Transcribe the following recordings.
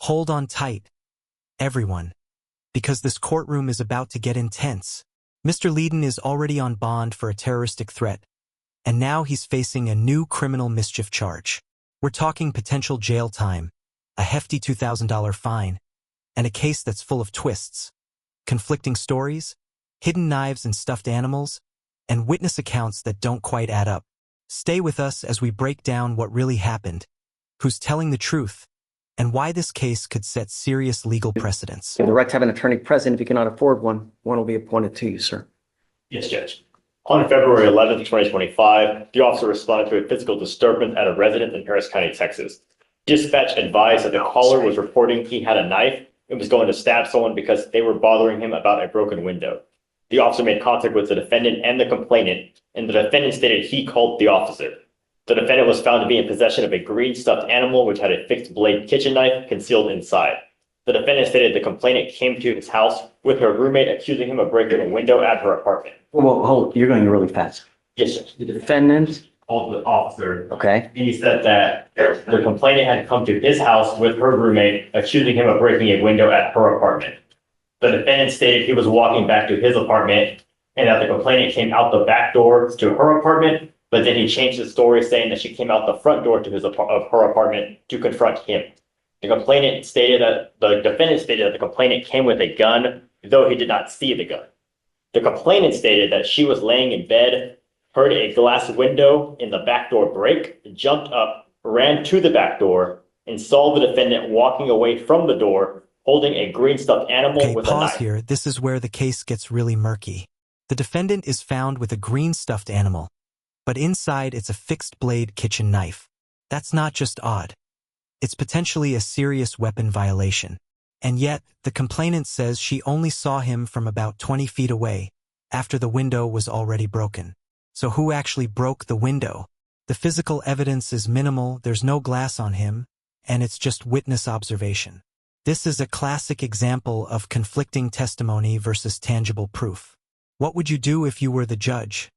Hold on tight, everyone, because this courtroom is about to get intense. Mr. Leedon is already on bond for a terroristic threat, and now he's facing a new criminal mischief charge. We're talking potential jail time, a hefty $2,000 fine, and a case that's full of twists, conflicting stories, hidden knives and stuffed animals, and witness accounts that don't quite add up. Stay with us as we break down what really happened, who's telling the truth, and why this case could set serious legal precedents. You have the right to have an attorney present. If you cannot afford one, one will be appointed to you, sir. Yes, Judge. On February 11th, 2025, the officer responded to a physical disturbance at a residence in Harris County, Texas. Dispatch advised that the caller was reporting he had a knife and was going to stab someone because they were bothering him about a broken window. The officer made contact with the defendant and the complainant, and the defendant stated he called the officer. The defendant was found to be in possession of a green stuffed animal which had a fixed blade kitchen knife concealed inside. The defendant stated the complainant came to his house with her roommate, accusing him of breaking a window at her apartment. Well, hold, you're going really fast. Yes, sir. The defendant, Called the officer, okay, and he said that the complainant had come to his house with her roommate, accusing him of breaking a window at her apartment. The defendant stated he was walking back to his apartment and that the complainant came out the back door to her apartment, but then he changed his story saying that she came out the front door to of her apartment to confront him. The defendant stated that the complainant came with a gun, though he did not see the gun. The complainant stated that she was laying in bed, heard a glass window in the back door break, jumped up, ran to the back door, and saw the defendant walking away from the door holding a green stuffed animal with a knife. Pause here. This is where the case gets really murky. The defendant is found with a green stuffed animal, but inside it's a fixed blade kitchen knife. That's not just odd. It's potentially a serious weapon violation. And yet, the complainant says she only saw him from about 20 feet away, after the window was already broken. So who actually broke the window? The physical evidence is minimal, there's no glass on him, and it's just witness observation. This is a classic example of conflicting testimony versus tangible proof. What would you do if you were the judge?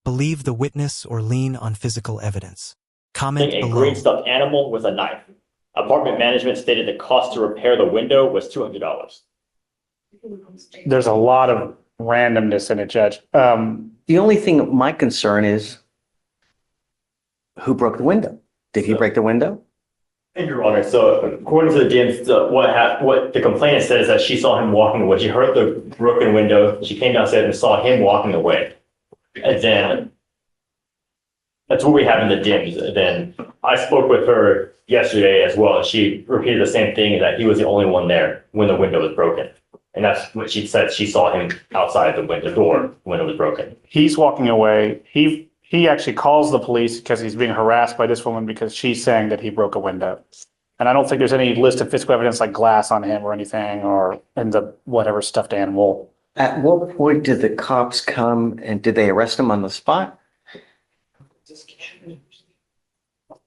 Believe the witness or lean on physical evidence? Comment below. A green stuffed animal with a knife. Apartment management stated the cost to repair the window was $200. There's a lot of randomness in it, Judge. the only thing, my concern is who broke the window? Did he break the window? Thank you, Your Honor. So according to the DMs, what the complainant said is that she saw him walking away. She heard the broken window. She came downstairs and saw him walking away. And then that's what we have in the DMs. And then I spoke with her yesterday as well. And she repeated the same thing, that he was the only one there when the window was broken. And that's what she said. She saw him outside the window door when it was broken. He's walking away. He actually calls the police because he's being harassed by this woman because she's saying that he broke a window. And I don't think there's any list of physical evidence like glass on him or anything, or in the whatever stuffed animal. At what point did the cops come and did they arrest him on the spot?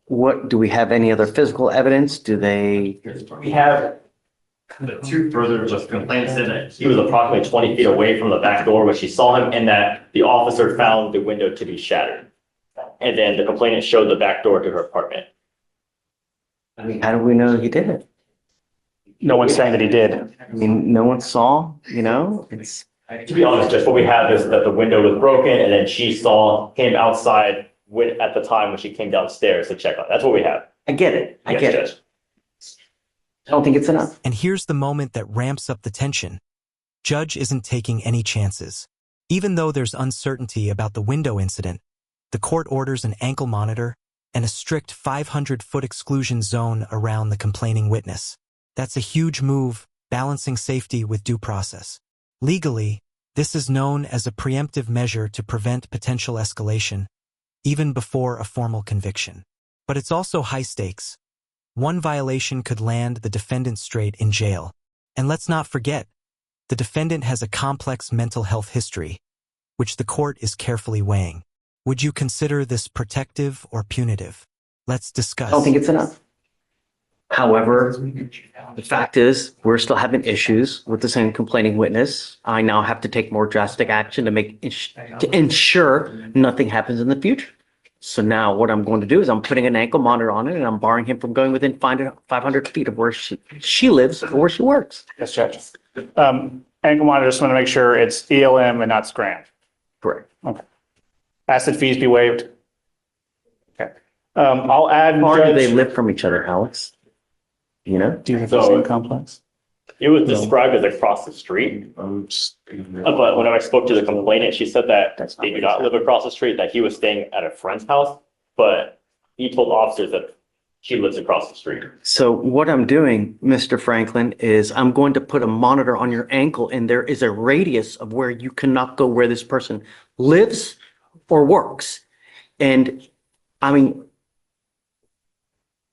What, do we have any other physical evidence? Do they? We have the two further, just complainant said that he was approximately 20 feet away from the back door when she saw him, and that the officer found the window to be shattered. And then the complainant showed the back door to her apartment. I mean, how do we know he did it? No one's saying that he did. I mean, no one saw, you know, it's. To be honest, just what we have is that the window was broken, and then she saw him outside at the time when she came downstairs to check on it. That's what we have. I get it. I Yes, get Judge. it. I don't think it's enough. And here's the moment that ramps up the tension. Judge isn't taking any chances. Even though there's uncertainty about the window incident, the court orders an ankle monitor and a strict 500-foot exclusion zone around the complaining witness. That's a huge move, balancing safety with due process. Legally, this is known as a preemptive measure to prevent potential escalation, even before a formal conviction. But it's also high stakes. One violation could land the defendant straight in jail. And let's not forget, the defendant has a complex mental health history, which the court is carefully weighing. Would you consider this protective or punitive? Let's discuss. I don't think it's enough. However, the fact is, we're still having issues with the same complaining witness. I now have to take more drastic action to ensure nothing happens in the future. So now what I'm going to do is I'm putting an ankle monitor on it and I'm barring him from going within 500 feet of where she lives or where she works. Yes, Judge. Ankle monitor, just want to make sure it's ELM and not scram. Correct. Okay. Asset fees be waived. Okay. I'll add. How far do they Judge- live from each other, Alex? You know? Do you have the So- same complex? It was described as across the street, but when I spoke to the complainant, she said that That's not they do what not he live across the street, that he was staying at a friend's house, but he told officers that she lives across the street. So what I'm doing, Mr. Franklin, is I'm going to put a monitor on your ankle and there is a radius of where you cannot go where this person lives or works. And I mean,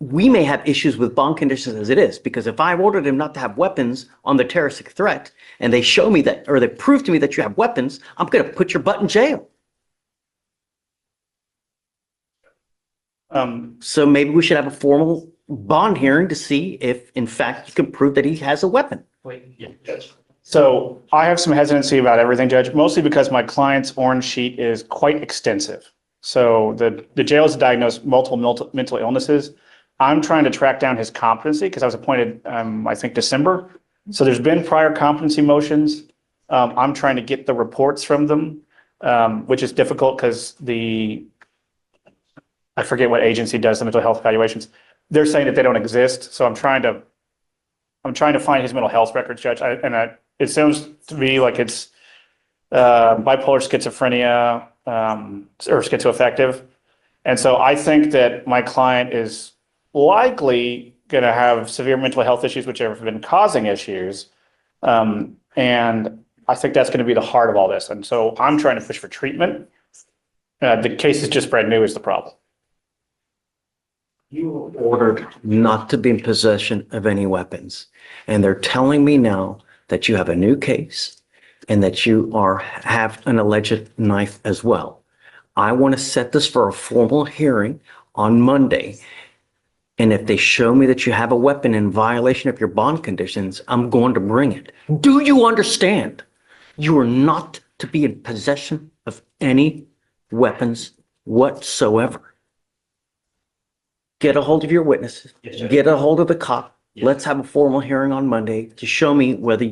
we may have issues with bond conditions as it is, because if I ordered him not to have weapons on the terroristic threat and they show me that, or they prove to me that you have weapons, I'm going to put your butt in jail. So maybe we should have a formal bond hearing to see if in fact you can prove that he has a weapon. Yeah, Judge. So I have some hesitancy about everything, Judge, mostly because my client's orange sheet is quite extensive. So the jail has diagnosed multiple mental illnesses. I'm trying to track down his competency because I was appointed, I think, December. So there's been prior competency motions. I'm trying to get the reports from them, which is difficult because I forget what agency does the mental health evaluations. They're saying that they don't exist. So I'm trying to find his mental health records, Judge. It sounds to me like it's bipolar schizophrenia or schizoaffective. And so I think that my client is likely going to have severe mental health issues, which have been causing issues. And I think that's going to be the heart of all this. And so I'm trying to push for treatment. The case is just brand new is the problem. You were ordered not to be in possession of any weapons. And they're telling me now that you have a new case and that you have an alleged knife as well. I want to set this for a formal hearing on Monday. And if they show me that you have a weapon in violation of your bond conditions, I'm going to bring it. Do you understand? You are not to be in possession of any weapons whatsoever. Get a hold of your witnesses, Yes, Judge. get a hold of the cop. Yes. Let's have a formal hearing on Monday to show me whether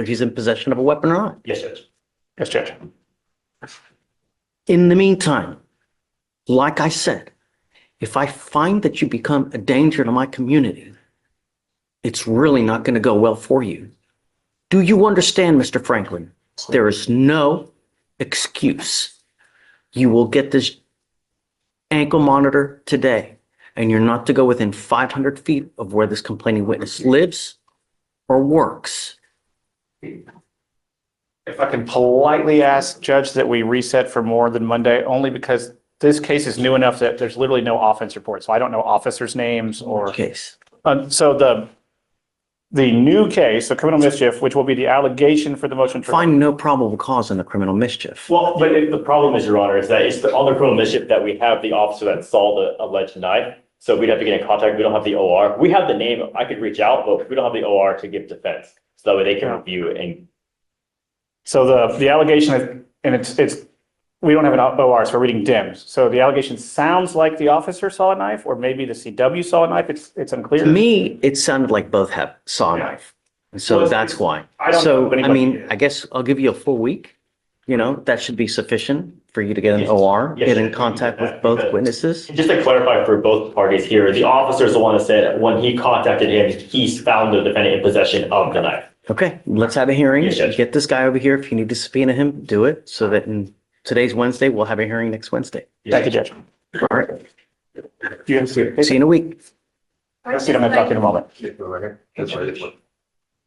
he's in possession of a weapon or not. Yes, Judge. Yes, Judge. In the meantime, like I said, if I find that you become a danger to my community, it's really not going to go well for you. Do you understand, Mr. Franklin? There is no excuse. You will get this ankle monitor today, and you're not to go within 500 feet of where this complaining witness lives or works. If I can politely ask, Judge, that we reset for more than Monday, only because this case is new enough that there's literally no offense report. So I don't know officers' names or. Case. So the new case, the criminal mischief, which will be the allegation for the motion. Find no probable cause in the criminal mischief. Well, but the problem is, Your Honor, is that it's on the criminal mischief that we have the officer that saw the alleged knife. So we'd have to get in contact. We don't have the OR. We have the name. I could reach out, but we don't have the OR to give defense. So that way they can review it. And So the allegation is, and it's, we don't have an OR, so we're reading DIMS. So the allegation sounds like the officer saw a knife, or maybe the CW saw a knife. It's unclear. To me, it sounded like both saw a Yeah. knife. And so Well, that's why. I don't know So, if I anybody mean, did. I guess I'll give you a full week. You know, that should be sufficient for you to get an Yes. OR, Yes, get in yes, contact we can do with that both because- witnesses. just to clarify for both parties here, the officer is the one that said when he contacted him, he's found the defendant in possession of the knife. Okay, let's have a hearing. Yes, Judge. Get this guy over here. If you need to subpoena him, do it. So that today's Wednesday, we'll have a hearing next Wednesday. Thank you, Judge. All right. You have to See you in a week. I'll see you in a moment.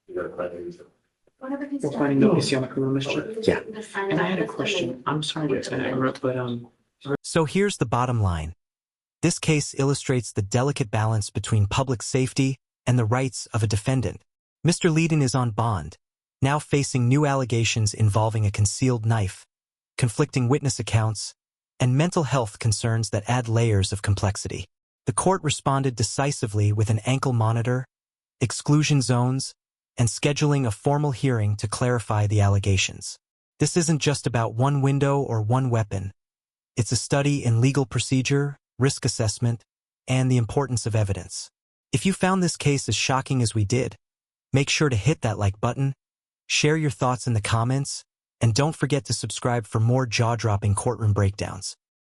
We're finding no issue on the criminal mischief. Yeah. And I had a question. I'm sorry to interrupt, but So here's the bottom line. This case illustrates the delicate balance between public safety and the rights of a defendant. Mr. Leedon is on bond, now facing new allegations involving a concealed knife, conflicting witness accounts, and mental health concerns that add layers of complexity. The court responded decisively with an ankle monitor, exclusion zones, and scheduling a formal hearing to clarify the allegations. This isn't just about one window or one weapon. It's a study in legal procedure, risk assessment, and the importance of evidence. If you found this case as shocking as we did, make sure to hit that like button, share your thoughts in the comments, and don't forget to subscribe for more jaw-dropping courtroom breakdowns.